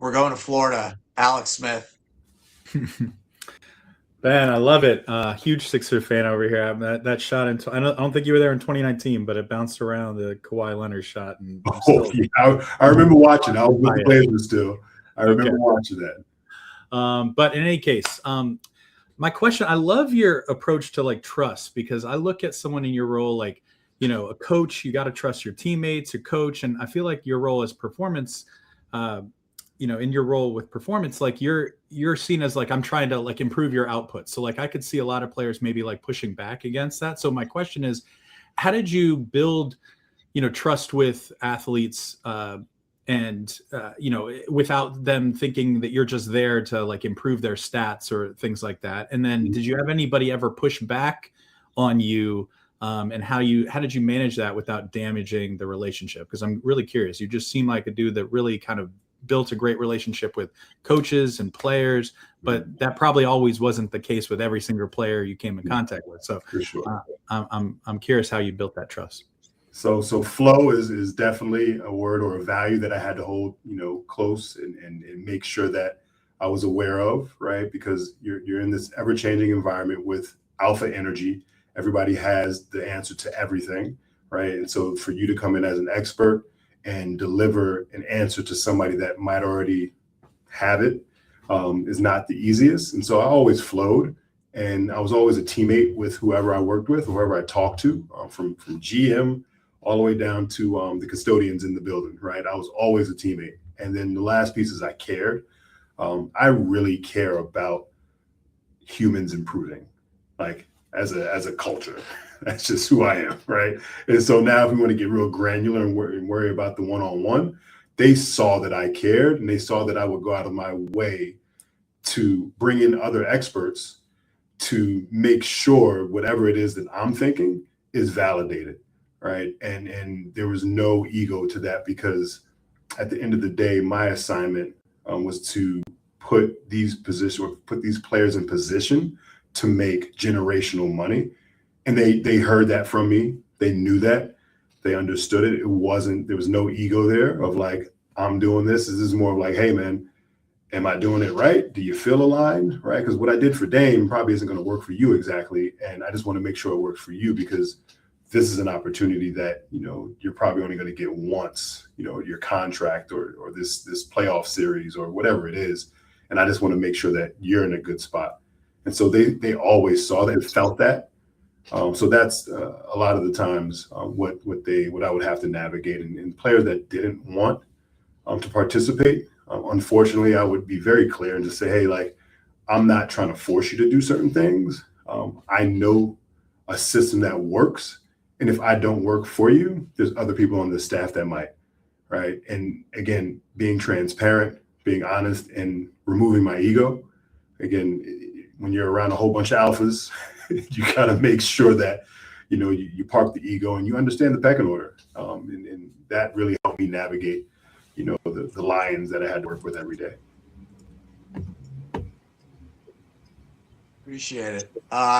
We're going to Florida. Alex Smith. Ben, I love it. Huge Sixer fan over here. That shot in I don't think you were there in 2019, but it bounced around the Kawhi Leonard shot. And I remember watching. I was with the Blazers still. I remember watching that. But in any case, my question, I love your approach to like trust, because I look at someone in your role like, a coach, you got to trust your teammates, your coach. And I feel like your role as performance, in your role with performance, like you're seen as like, I'm trying to like improve your output. So like I could see a lot of players maybe like pushing back against that. So my question is, how did you build, trust with athletes without them thinking that you're just there to like improve their stats or things like that? And then did you have anybody ever push back on you? And how did you manage that without damaging the relationship? Because I'm really curious. You just seem like a dude that really kind of built a great relationship with coaches and players, but that probably always wasn't the case with every single player you came in contact with. So for sure. I'm curious how you built that trust. So flow is definitely a word or a value that I had to hold, close and make sure that I was aware of, right? Because you're in this ever-changing environment with alpha energy. Everybody has the answer to everything, right? And so for you to come in as an expert and deliver an answer to somebody that might already have it is not the easiest. And so I always flowed, and I was always a teammate with whoever I worked with, whoever I talked to, from GM all the way down to the custodians in the building, right? I was always a teammate. And then the last piece is I cared. I really care about humans improving, like as a culture. That's just who I am, right? And so now if we want to get real granular and worry about the one-on-one, they saw that I cared, and they saw that I would go out of my way to bring in other experts to make sure whatever it is that I'm thinking is validated, right? And there was no ego to that, because at the end of the day, my assignment was to put these players in position to make generational money. And they heard that from me. They knew that. They understood it. There was no ego there of like, I'm doing this. This is more of like, hey, man, am I doing it right? Do you feel aligned, right? Because what I did for Dame probably isn't going to work for you exactly. And I just want to make sure it works for you, because this is an opportunity that, you're probably only going to get once, your contract or this playoff series or whatever it is. And I just want to make sure that you're in a good spot. And so they always saw that, felt that. So that's a lot of the times what I would have to navigate. And players that didn't want to participate, unfortunately, I would be very clear and just say, hey, like, I'm not trying to force you to do certain things. I know a system that works. And if I don't work for you, there's other people on the staff that might, right? And again, being transparent, being honest, and removing my ego. Again, when you're around a whole bunch of alphas, you got to make sure that, you park the ego and you understand the pecking order. And that really helped me navigate, the lions that I had to work with every day. Appreciate it.